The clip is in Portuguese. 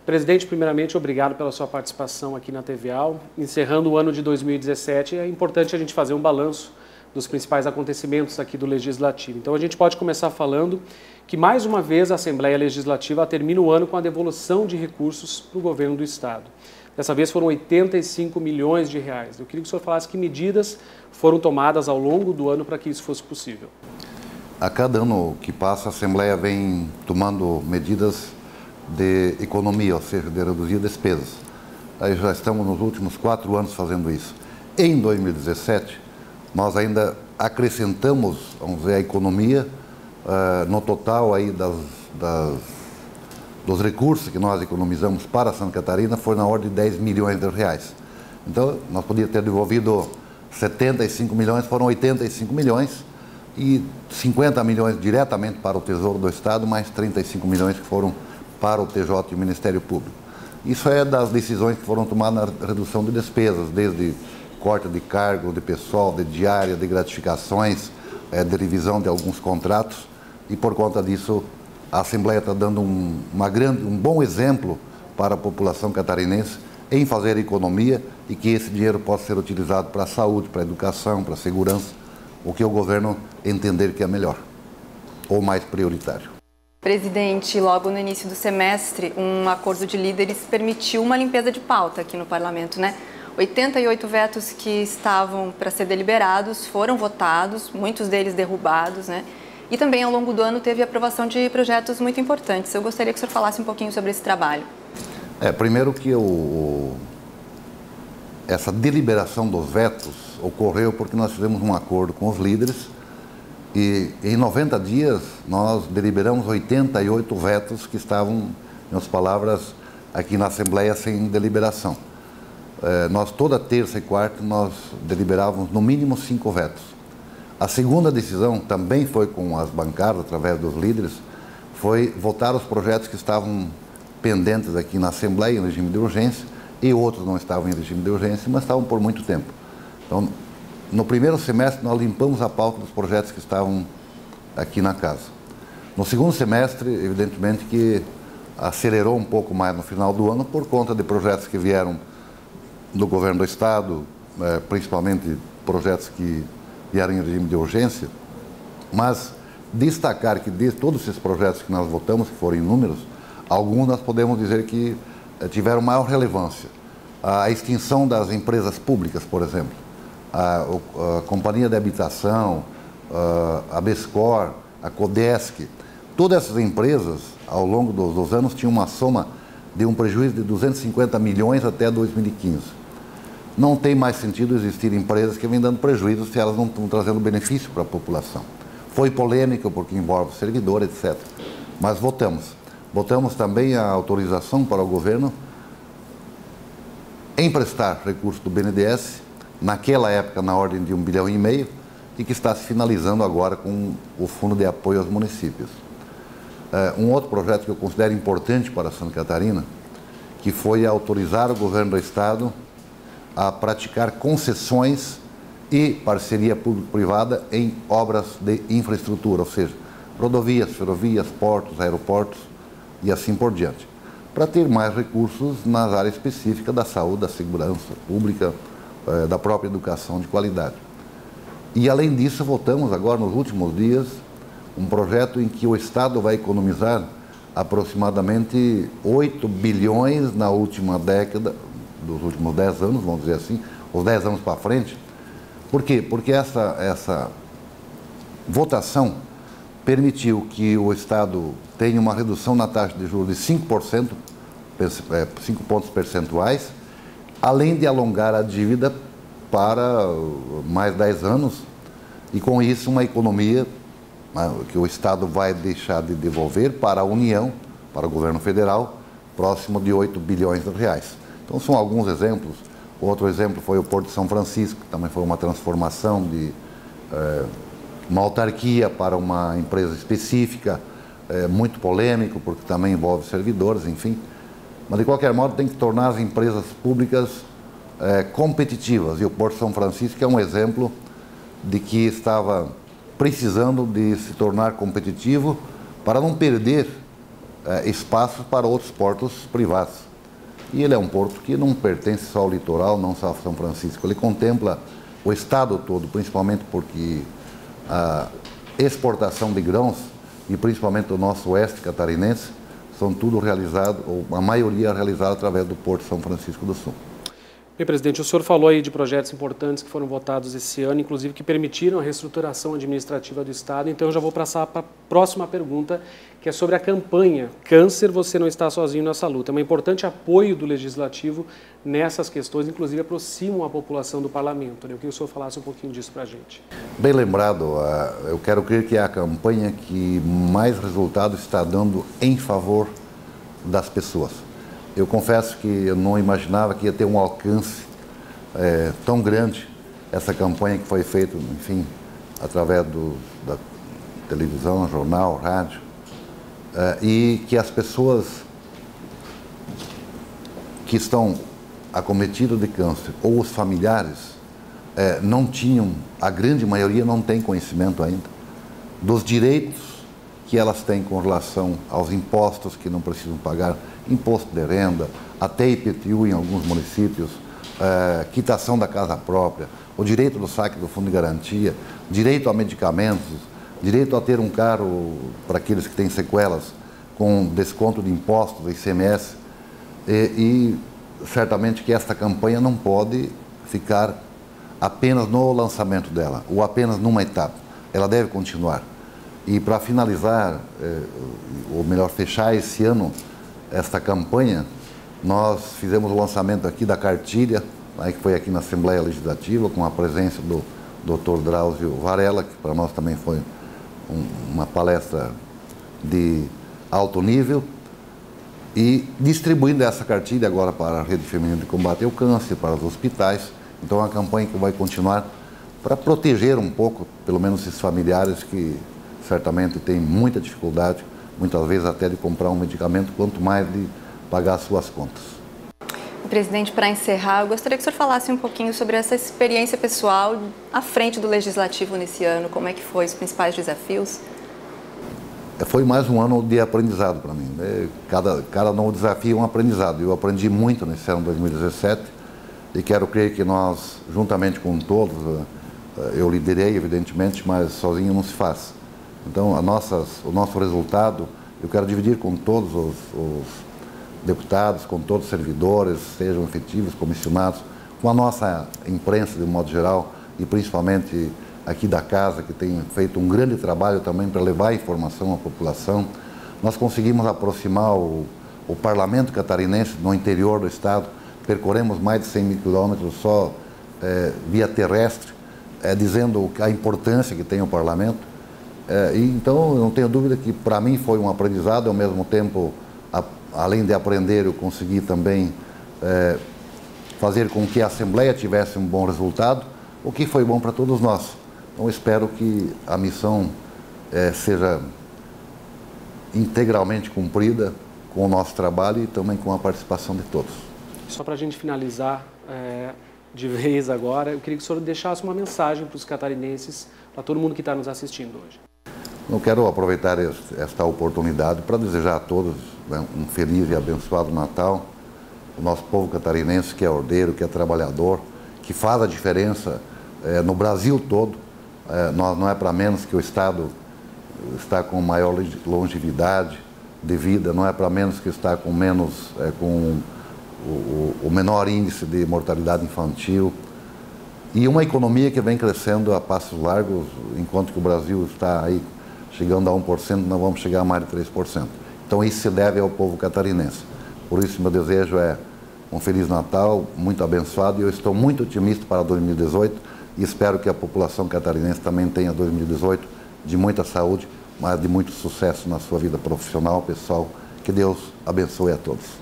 Presidente, primeiramente, obrigado pela sua participação aqui na TVAL. Encerrando o ano de 2017, é importante a gente fazer um balanço dos principais acontecimentos aqui do Legislativo. Então, a gente pode começar falando que, mais uma vez, a Assembleia Legislativa termina o ano com a devolução de recursos para o governo do Estado. Dessa vez foram 85 milhões de reais. Eu queria que o senhor falasse que medidas foram tomadas ao longo do ano para que isso fosse possível. A cada ano que passa, a Assembleia vem tomando medidas de economia, ou seja, de reduzir despesas. Aí já estamos nos últimos 4 anos fazendo isso. Em 2017, nós ainda acrescentamos, vamos dizer, a economia no total aí dos recursos que nós economizamos para Santa Catarina foi na ordem de 10 milhões de reais. Então, nós podíamos ter devolvido 75 milhões, foram 85 milhões e 50 milhões diretamente para o Tesouro do Estado, mais 35 milhões que foram para o TJ e o Ministério Público. Isso é das decisões que foram tomadas na redução de despesas, desde corte de cargo, de pessoal, de diária, de gratificações, de revisão de alguns contratos, e por conta disso a Assembleia está dando um bom exemplo para a população catarinense em fazer economia e que esse dinheiro possa ser utilizado para a saúde, para a educação, para a segurança, o que o governo entender que é melhor ou mais prioritário. Presidente, logo no início do semestre, um acordo de líderes permitiu uma limpeza de pauta aqui no Parlamento, né? 88 vetos que estavam para ser deliberados foram votados, muitos deles derrubados, né? E também ao longo do ano teve a aprovação de projetos muito importantes. Eu gostaria que o senhor falasse um pouquinho sobre esse trabalho. Primeiro que essa deliberação dos vetos ocorreu porque nós fizemos um acordo com os líderes e em 90 dias nós deliberamos 88 vetos que estavam, em outras palavras, aqui na Assembleia sem deliberação. Nós toda terça e quarta nós deliberávamos no mínimo 5 vetos. A segunda decisão também foi com as bancadas, através dos líderes, foi votar os projetos que estavam pendentes aqui na Assembleia em regime de urgência e outros não estavam em regime de urgência, mas estavam por muito tempo. Então, no primeiro semestre nós limpamos a pauta dos projetos que estavam aqui na casa. No segundo semestre, evidentemente que acelerou um pouco mais no final do ano por conta de projetos que vieram do governo do Estado, principalmente projetos que vieram em regime de urgência, mas destacar que de todos esses projetos que nós votamos, que foram inúmeros, alguns nós podemos dizer que tiveram maior relevância. A extinção das empresas públicas, por exemplo, a Companhia de Habitação, a Bescor, a Codesc, todas essas empresas, ao longo dos anos, tinham uma soma de um prejuízo de 250 milhões até 2015. Não tem mais sentido existir empresas que vêm dando prejuízo se elas não estão trazendo benefício para a população. Foi polêmica porque envolve servidor, etc. Mas votamos. Votamos também a autorização para o governo emprestar recursos do BNDES, naquela época na ordem de 1,5 bilhão, e que está se finalizando agora com o Fundo de Apoio aos Municípios. Um outro projeto que eu considero importante para Santa Catarina, que foi autorizar o governo do Estado a praticar concessões e parceria público-privada em obras de infraestrutura, ou seja, rodovias, ferrovias, portos, aeroportos e assim por diante, para ter mais recursos nas áreas específicas da saúde, da segurança pública, da própria educação de qualidade. E além disso, votamos agora nos últimos dias um projeto em que o Estado vai economizar aproximadamente 8 bilhões na última década, dos últimos 10 anos, vamos dizer assim, os 10 anos para frente. Por quê? Porque essa votação permitiu que o Estado tenha uma redução na taxa de juros de 5%, 5 pontos percentuais, além de alongar a dívida para mais 10 anos e com isso uma economia que o Estado vai deixar de devolver para a União, para o governo federal, próximo de 8 bilhões de reais. Então são alguns exemplos. Outro exemplo foi o Porto de São Francisco, que também foi uma transformação de uma autarquia para uma empresa específica, muito polêmico, porque também envolve servidores, enfim. Mas, de qualquer modo, tem que tornar as empresas públicas competitivas. E o Porto de São Francisco é um exemplo de que estava precisando de se tornar competitivo para não perder espaços para outros portos privados. E ele é um porto que não pertence só ao litoral, não só a São Francisco. Ele contempla o estado todo, principalmente porque a exportação de grãos, e principalmente do nosso oeste catarinense, são tudo realizado, ou a maioria realizada através do Porto de São Francisco do Sul. Bem, presidente, o senhor falou aí de projetos importantes que foram votados esse ano, inclusive que permitiram a reestruturação administrativa do Estado. Então, eu já vou passar para a próxima pergunta, que é sobre a campanha Câncer, você não está sozinho nessa luta. É um importante apoio do Legislativo nessas questões, inclusive aproximam a população do Parlamento. Eu queria que o senhor falasse um pouquinho disso para a gente. Bem lembrado, eu quero crer que é a campanha que mais resultado está dando em favor das pessoas. Eu confesso que eu não imaginava que ia ter um alcance tão grande essa campanha que foi feita, enfim, através da televisão, jornal, rádio, e que as pessoas que estão acometidas de câncer ou os familiares não tinham, a grande maioria não tem conhecimento ainda dos direitos que elas têm com relação aos impostos que não precisam pagar, imposto de renda, até IPTU em alguns municípios, quitação da casa própria, o direito do saque do fundo de garantia, direito a medicamentos, direito a ter um carro para aqueles que têm sequelas, com desconto de impostos, ICMS, e certamente que esta campanha não pode ficar apenas no lançamento dela, ou apenas numa etapa, ela deve continuar. E para finalizar, ou melhor, fechar esse ano, esta campanha, nós fizemos o lançamento aqui da cartilha, que foi aqui na Assembleia Legislativa, com a presença do Dr. Drauzio Varela, que para nós também foi uma palestra de alto nível, e distribuindo essa cartilha agora para a Rede Feminina de Combate ao Câncer, para os hospitais. Então é uma campanha que vai continuar para proteger um pouco, pelo menos esses familiares que certamente têm muita dificuldade, muitas vezes até de comprar um medicamento, quanto mais de pagar as suas contas. Presidente, para encerrar, eu gostaria que o senhor falasse um pouquinho sobre essa experiência pessoal à frente do Legislativo nesse ano, como é que foi, os principais desafios? Foi mais um ano de aprendizado para mim, né? Cada novo desafio é um aprendizado. Eu aprendi muito nesse ano de 2017 e quero crer que nós, juntamente com todos, eu liderei, evidentemente, mas sozinho não se faz. Então, o nosso resultado, eu quero dividir com todos os deputados, com todos os servidores, sejam efetivos, comissionados, com a nossa imprensa, de um modo geral, e principalmente aqui da casa, que tem feito um grande trabalho também para levar a informação à população. Nós conseguimos aproximar o Parlamento catarinense no interior do Estado, percorremos mais de 100 mil quilômetros só via terrestre, dizendo a importância que tem o Parlamento. Então, eu não tenho dúvida que para mim foi um aprendizado, ao mesmo tempo, além de aprender, eu consegui também fazer com que a Assembleia tivesse um bom resultado, o que foi bom para todos nós. Então, espero que a missão seja integralmente cumprida com o nosso trabalho e também com a participação de todos. Só para a gente finalizar de vez agora, eu queria que o senhor deixasse uma mensagem para os catarinenses, para todo mundo que está nos assistindo hoje. Eu quero aproveitar esta oportunidade para desejar a todos, né, um feliz e abençoado Natal. O nosso povo catarinense, que é ordeiro, que é trabalhador, que faz a diferença no Brasil todo. Não é para menos que o Estado está com maior longevidade de vida, não é para menos que está com o menor índice de mortalidade infantil. E uma economia que vem crescendo a passos largos, enquanto que o Brasil está aí chegando a 1%, nós vamos chegar a mais de 3%. Então isso se deve ao povo catarinense. Por isso meu desejo é um Feliz Natal, muito abençoado, e eu estou muito otimista para 2018 e espero que a população catarinense também tenha 2018 de muita saúde, mas de muito sucesso na sua vida profissional, pessoal. Que Deus abençoe a todos.